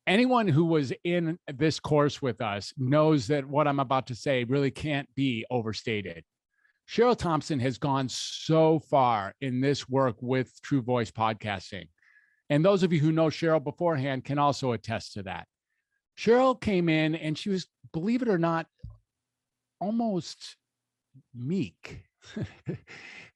Anyone who was in this course with us knows that what I'm about to say really can't be overstated. Sheryl Thompson has gone so far in this work with True Voice podcasting. And those of you who know Sheryl beforehand can also attest to that. Sheryl came in and she was, believe it or not, almost meek.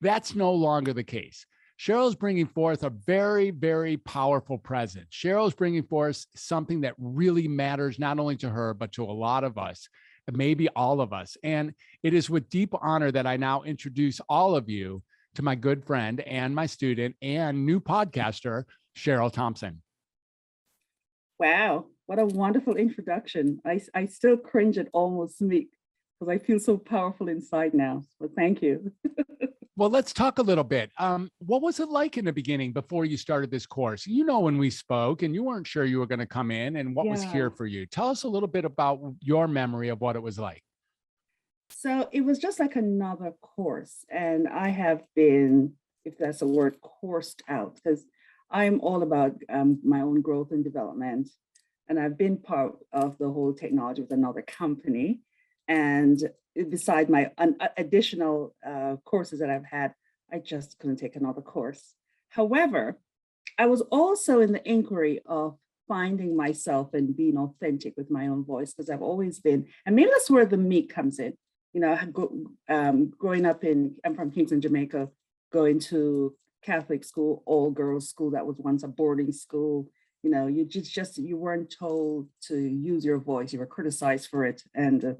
That's no longer the case. Sheryl's bringing forth a very, very powerful presence. Sheryl's bringing forth something that really matters, not only to her, but to a lot of us, maybe all of us. And it is with deep honor that I now introduce all of you to my good friend and my student and new podcaster, Sheryl Thompson. Wow, what a wonderful introduction. I still cringe at almost meek because I feel so powerful inside now. So thank you. Well, let's talk a little bit. What was it like in the beginning before you started this course? You know, when we spoke and you weren't sure you were going to come in and what was here for you. Tell us a little bit about your memory of what it was like. So it was just like another course. And I have been, if that's a word, coursed out, because I'm all about my own growth and development. And I've been part of the whole technology with another company. And beside my additional courses that I've had, I just couldn't take another course. However, I was also in the inquiry of finding myself and being authentic with my own voice, because I've always been, and maybe that's where the meek comes in. You know, growing up I'm from Kingston, Jamaica, going to Catholic school, all girls school that was once a boarding school. You know, you weren't told to use your voice, you were criticized for it. And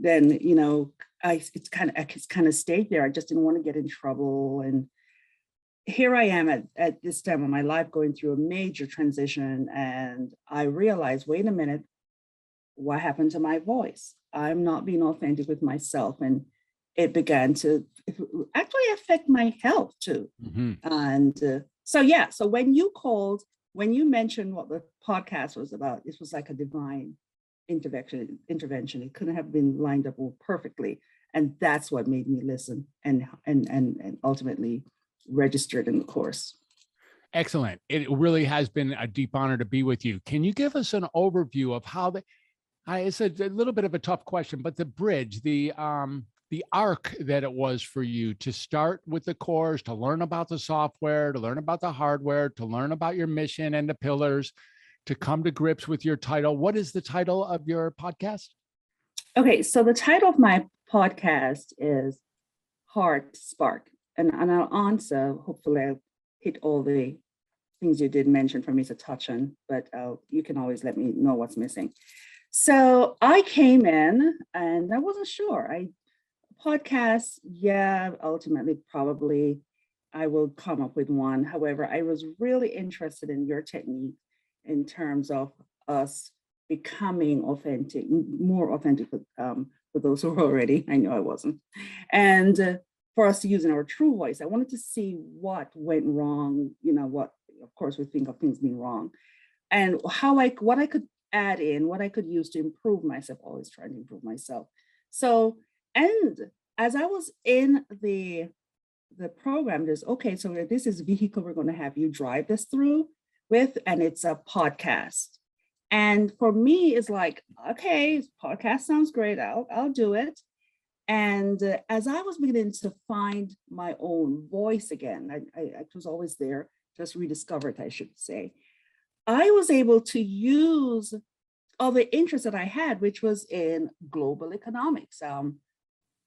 then, you know, it's kind of stayed there. I just didn't want to get in trouble. And here I am at this time of my life going through a major transition. And I realized, wait a minute, what happened to my voice? I'm not being authentic with myself. And it began to actually affect my health too. Mm-hmm. And so when you mentioned what the podcast was about, this was like a divine intervention. It couldn't have been lined up perfectly. And that's what made me listen and ultimately registered in the course. Excellent. It really has been a deep honor to be with you. Can you give us an overview of how it's a little bit of a tough question, but the bridge, the arc that it was for you to start with the course, to learn about the software, to learn about the hardware, to learn about your mission and the pillars, to come to grips with your title. What is the title of your podcast? Okay, so the title of my podcast is Heart Spark. And I'll answer, hopefully I'll hit all the things you did mention for me to touch on, but you can always let me know what's missing. So I came in and I wasn't sure. Podcasts, ultimately, probably I will come up with one. However, I was really interested in your technique in terms of us becoming authentic, more authentic for those who are already, I know I wasn't. And for us to use in our true voice, I wanted to see what went wrong, you know, what, of course, we think of things being wrong, and what I could add in, what I could use to improve myself, always trying to improve myself. So, and as I was in the program, so this is a vehicle we're going to have you drive this through with, and it's a podcast. And for me, it's like, okay, podcast sounds great. I'll do it. And as I was beginning to find my own voice again, I was always there, just rediscovered, I should say. I was able to use all the interests that I had, which was in global economics. When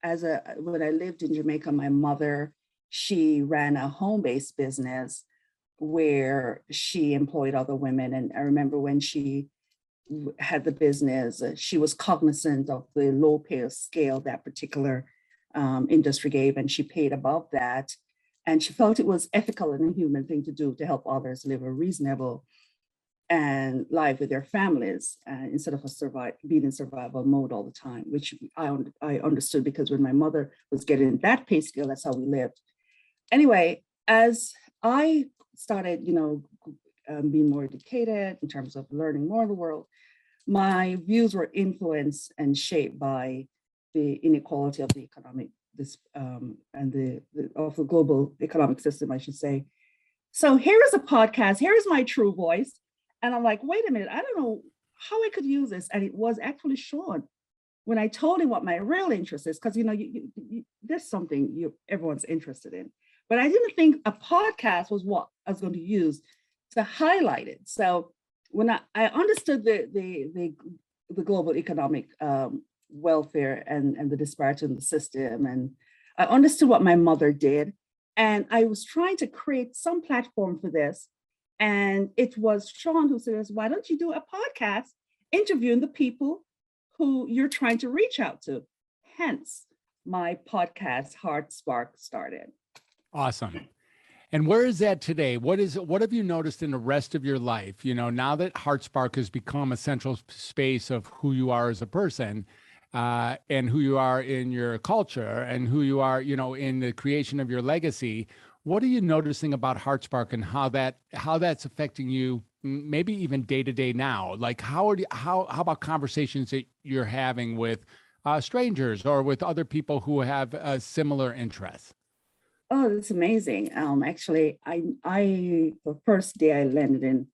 I lived in Jamaica, my mother, she ran a home-based business where she employed other women. And I remember when she had the business, she was cognizant of the low pay scale that particular industry gave, and she paid above that. And she felt it was ethical and a human thing to do to help others live a reasonable and live with their families instead of being in survival mode all the time, which I understood, because when my mother was getting that pay scale, that's how we lived. Anyway, as I started, being more educated in terms of learning more of the world, my views were influenced and shaped by the inequality of the economic of the global economic system, I should say. So here is a podcast. Here is my true voice. And I'm like, wait a minute, I don't know how I could use this. And it was actually Sean when I told him what my real interest is, because there's something everyone's interested in. But I didn't think a podcast was what I was going to use to highlight it. So when I understood the global economic welfare and the disparity in the system, and I understood what my mother did, and I was trying to create some platform for this. And it was Sean who says, why don't you do a podcast interviewing the people who you're trying to reach out to? Hence, my podcast, Heart Spark, started. Awesome. And where is that today? What have you noticed in the rest of your life? Now that Heart Spark has become a central space of who you are as a person, and who you are in your culture, and who you are, in the creation of your legacy. What are you noticing about Heart Spark and how that's affecting you, maybe even day to day now? Like how about conversations that you're having with strangers or with other people who have similar interests? Oh, that's amazing. Actually, the first day I landed in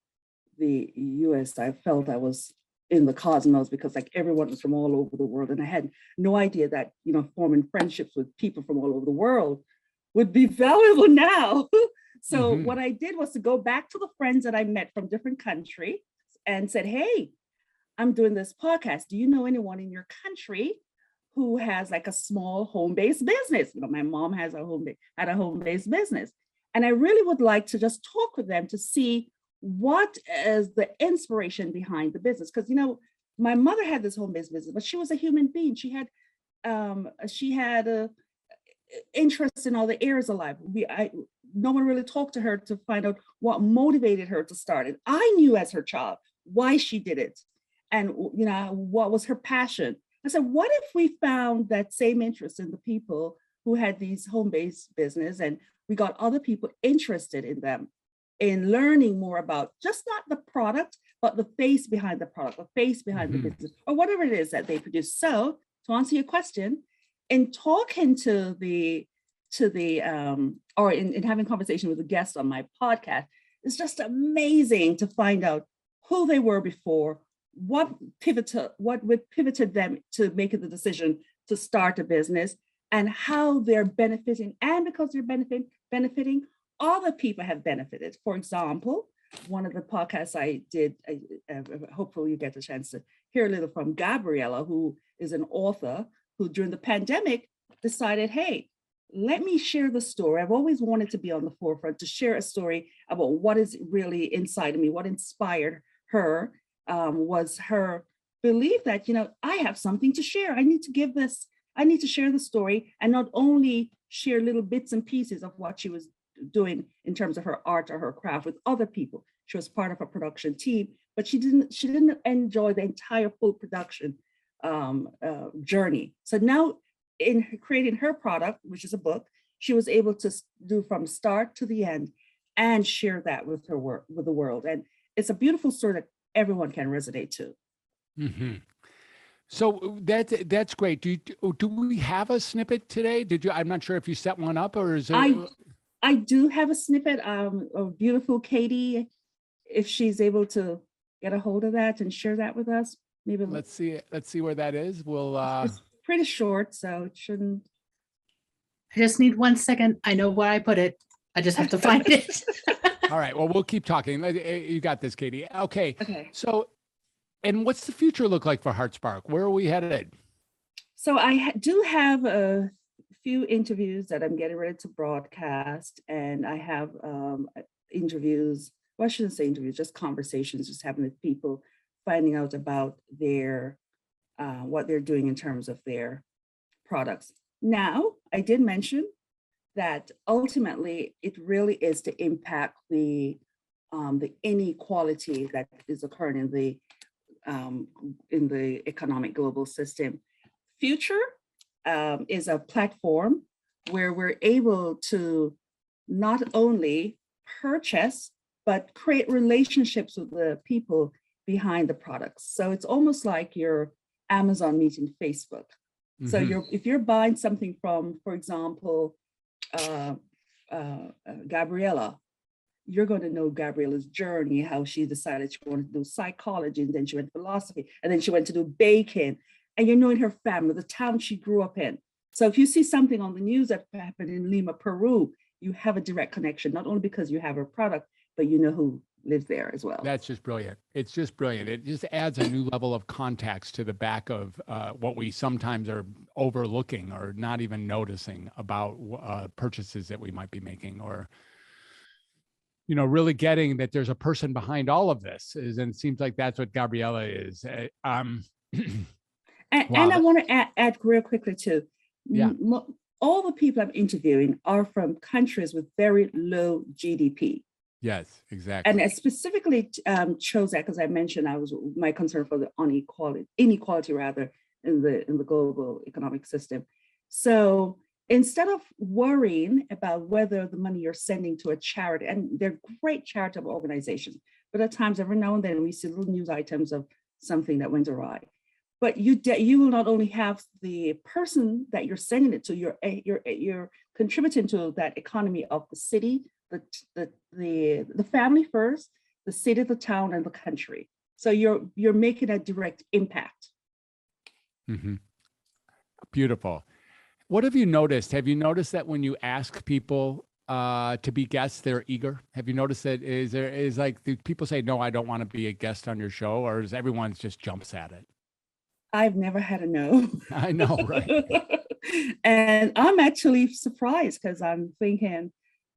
the US, I felt I was in the cosmos, because like everyone was from all over the world. And I had no idea that, forming friendships with people from all over the world would be valuable now. So what I did was to go back to the friends that I met from different countries and said, hey, I'm doing this podcast. Do you know anyone in your country who has like a small home-based business? My mom had a home-based business. And I really would like to just talk with them to see what is the inspiration behind the business. Because, my mother had this home-based business, but she was a human being. She had a interest in all the areas of life. No one really talked to her to find out what motivated her to start it. I knew as her child why she did it, and what was her passion. I said, what if we found that same interest in the people who had these home-based business, and we got other people interested in them, in learning more about just not the product, but the face behind the product, the face behind the business, or whatever it is that they produce. So to answer your question, in talking or in having conversation with the guests on my podcast, it's just amazing to find out who they were before, what pivoted them to making the decision to start a business, and how they're benefiting. And because they're benefiting, other people have benefited. For example, one of the podcasts I did, hopefully you get a chance to hear a little from Gabriella, who is an author who during the pandemic decided, hey, let me share the story. I've always wanted to be on the forefront, to share a story about what is really inside of me. What inspired her was her belief that, I have something to share. I need to share the story, and not only share little bits and pieces of what she was doing in terms of her art or her craft with other people. She was part of a production team, but she didn't enjoy the entire full production journey. So now in creating her product, which is a book, she was able to do from start to the end and share that with the world. And it's a beautiful story that everyone can resonate to. So that's great. Do we have a snippet today? I'm not sure if you set one up, or is it? I do have a snippet of beautiful Katie, if she's able to get a hold of that and share that with us. Maybe let's see where that is. It's pretty short, so it shouldn't. I just need 1 second. I know where I put it. I just have to find it. All right. Well, we'll keep talking. You got this, Katie. Okay. So, and what's the future look like for Heart Spark? Where are we headed? So I do have a few interviews that I'm getting ready to broadcast, and I have interviews. Well, I shouldn't say interviews, just conversations, just having with people, finding out about their what they're doing in terms of their products. Now, I did mention that ultimately it really is to impact the inequality that is occurring in the economic global system. Future is a platform where we're able to not only purchase, but create relationships with the people behind the products. So it's almost like your Amazon meeting Facebook. So if you're buying something from, for example, Gabriella, you're going to know Gabriella's journey, how she decided she wanted to do psychology, and then she went philosophy, and then she went to do baking. And you're knowing her family, the town she grew up in. So if you see something on the news that happened in Lima, Peru, you have a direct connection, not only because you have her product, but you know who lives there as well. That's just brilliant. It's just brilliant. It just adds a new level of context to the back of what we sometimes are overlooking or not even noticing about purchases that we might be making, or, you know, really getting that there's a person behind all of this. And it seems like that's what Gabriella is. And Wow. I want to add real quickly too. Yeah. All the people I'm interviewing are from countries with very low GDP. Yes, exactly. And I specifically chose that because I mentioned my concern for the inequality rather in the global economic system. So instead of worrying about whether the money you're sending to a charity, and they're great charitable organizations, but at times every now and then we see little news items of something that went awry. But you will not only have the person that you're sending it to, you're contributing to that economy of the city, the family first, the city, the town, and the country. So you're making a direct impact. Mm-hmm. Beautiful. What have you noticed? Have you noticed that when you ask people to be guests, they're eager? Have you noticed that do people say, no, I don't want to be a guest on your show, or is everyone just jumps at it? I've never had a no. I know, right? And I'm actually surprised because I'm thinking,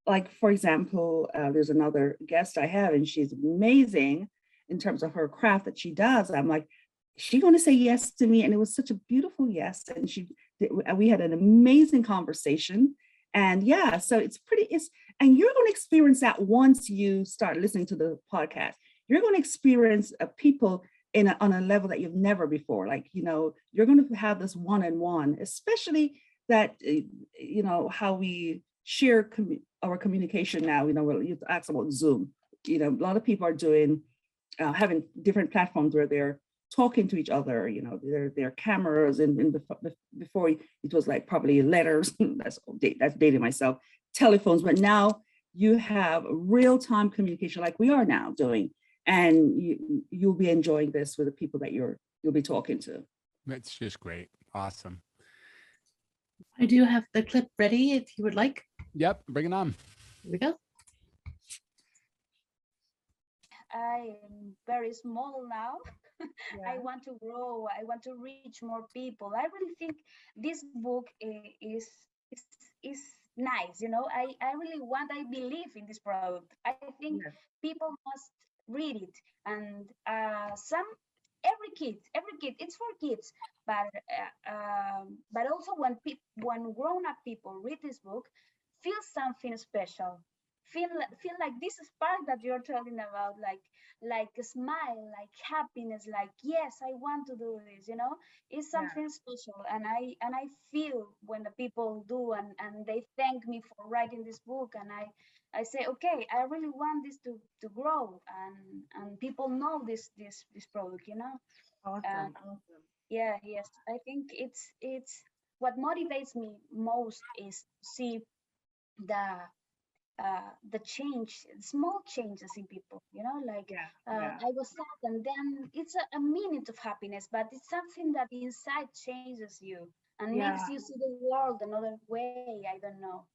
like, for example, there's another guest I have, and she's amazing in terms of her craft that she does. I'm like, she's going to say yes to me. And it was such a beautiful yes. And we had an amazing conversation. And yeah, so and you're going to experience that once you start listening to the podcast. You're going to experience people on a level that you've never before. Like, you know, you're going to have this one-on-one, especially that, you know, how we share our communication now. You know, you ask about Zoom. You know, a lot of people are doing, having different platforms where they're talking to each other. You know, their cameras, and before it was like probably letters. that's dating myself. Telephones, but now you have real-time communication like we are now doing. And you'll be enjoying this with the people that you'll be talking to. That's just great. Awesome. I do have the clip ready if you would like. Yep, bring it on. Here we go. I am very small now. Yeah. I want to grow. I want to reach more people. I really think this book is nice. You know, I really believe in this product. I think people must read it, and every kid, it's for kids, but also when grown-up people read this book, feel something special, feel like this spark that you're talking about, like a smile, like happiness, like, yes, I want to do this, you know. It's something special, and I feel when the people do, and they thank me for writing this book, and I say, okay, I really want this to grow, and people know this product, you know. Awesome. Yeah, yes, I think it's what motivates me most is to see the change, small changes in people, you know, like I was sad, and then it's a minute of happiness, but it's something that inside changes you and makes you see the world another way. I don't know.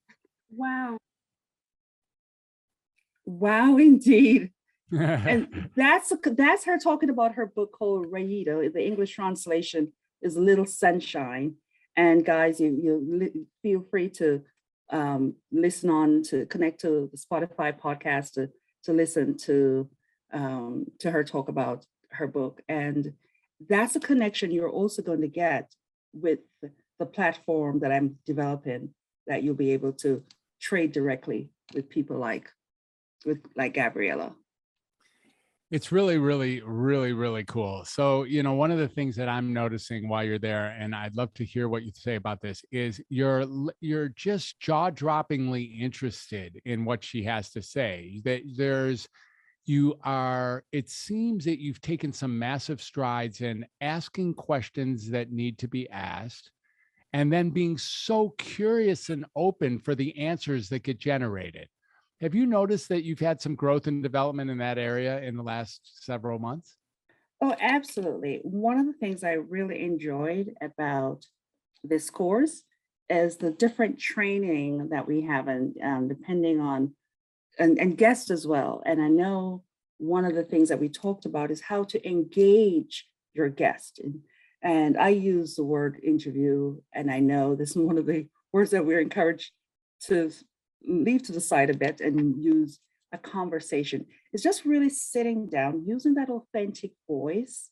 Wow, indeed. And that's her talking about her book called Rayita. The English translation is Little Sunshine. And guys, you feel free to listen on, to connect to the Spotify podcast to listen to her talk about her book. And that's a connection you're also going to get with the platform that I'm developing, that you'll be able to trade directly with people like Gabriella. It's really, really, really, really cool. So, you know, one of the things that I'm noticing while you're there, and I'd love to hear what you say about this, is you're just jaw-droppingly interested in what she has to say. That it seems that you've taken some massive strides in asking questions that need to be asked, and then being so curious and open for the answers that get generated. Have you noticed that you've had some growth and development in that area in the last several months? Oh, absolutely. One of the things I really enjoyed about this course is the different training that we have, and depending on and guests as well. And I know one of the things that we talked about is how to engage your guest. And I use the word interview, and I know this is one of the words that we're encouraged to leave to the side a bit and use a conversation. It's just really sitting down, using that authentic voice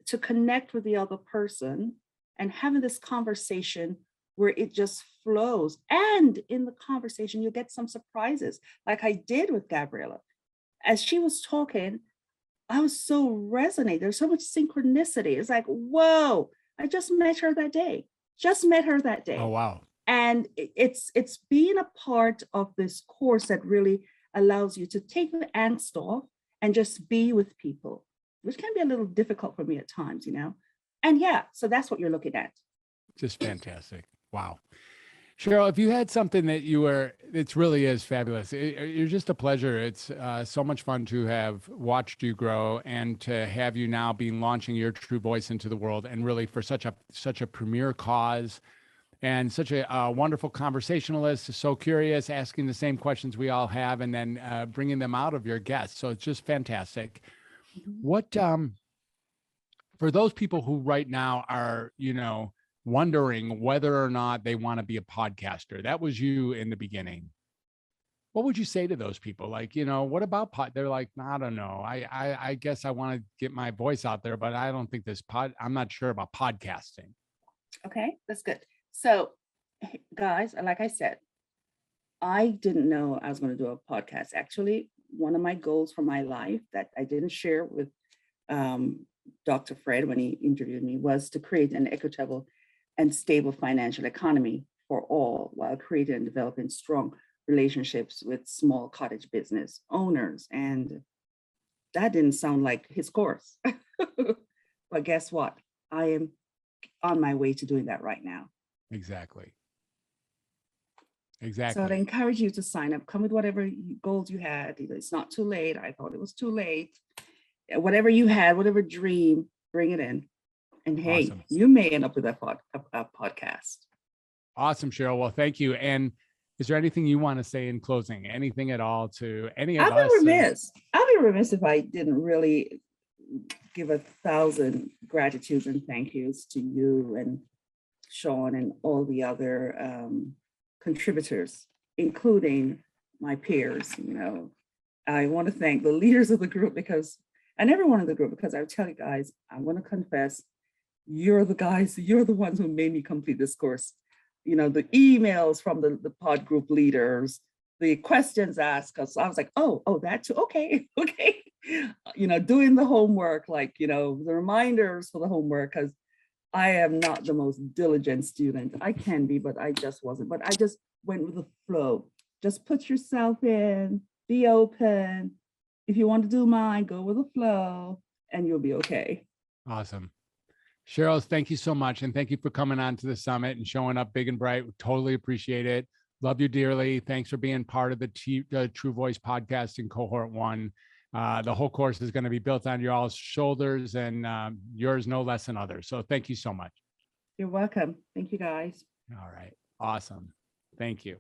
to connect with the other person and having this conversation where it just flows. And in the conversation, you get some surprises, like I did with Gabriella. As she was talking, I was so resonated. There's so much synchronicity. It's like, whoa, I just met her that day. Just met her that day. Oh, wow. And it's being a part of this course that really allows you to take the angst off and just be with people, which can be a little difficult for me at times, you know? And yeah, so that's what you're looking at. Just fantastic. Wow. Sheryl, if you had something that it really is fabulous. You're just a pleasure. It's so much fun to have watched you grow and to have you now be launching your true voice into the world, and really for such a premier cause and such a wonderful conversationalist, so curious, asking the same questions we all have, and then bringing them out of your guests. So it's just fantastic. What, for those people who right now are, wondering whether or not they want to be a podcaster, that was you in the beginning. What would you say to those people? Like, what about they're like, I don't know. I guess I want to get my voice out there, but I don't think I'm not sure about podcasting. Okay, that's good. So, guys, like I said, I didn't know I was going to do a podcast. Actually, one of my goals for my life that I didn't share with Dr. Fred when he interviewed me was to create an equitable and stable financial economy for all, while creating and developing strong relationships with small cottage business owners. And that didn't sound like his course. But guess what? I am on my way to doing that right now. Exactly. So I'd encourage you to sign up, come with whatever goals you had. It's not too late. I thought it was too late. Whatever you had, whatever dream, bring it in. And hey, awesome. You may end up with a podcast. Awesome, Sheryl. Well, thank you. And is there anything you want to say in closing? Anything at all to any of us? I'll be remiss if I didn't really give 1,000 gratitudes and thank yous to you and Sean and all the other contributors, including my peers. I want to thank the leaders of the group and everyone in the group, because I tell you guys, I'm going to confess, you're the ones who made me complete this course. The emails from the pod group leaders, the questions asked us. I was like, oh, that too. Okay. Doing the homework, the reminders for the homework, because I am not the most diligent student. I can be, but I just wasn't. But I just went with the flow. Just put yourself in, be open. If you want to do mine, go with the flow, and you'll be okay. Awesome. Sheryl, thank you so much. And thank you for coming on to the summit and showing up big and bright. We totally appreciate it. Love you dearly. Thanks for being part of the True Voice podcast in cohort 1. The whole course is going to be built on your all's shoulders, and yours no less than others. So thank you so much. You're welcome. Thank you, guys. All right. Awesome. Thank you.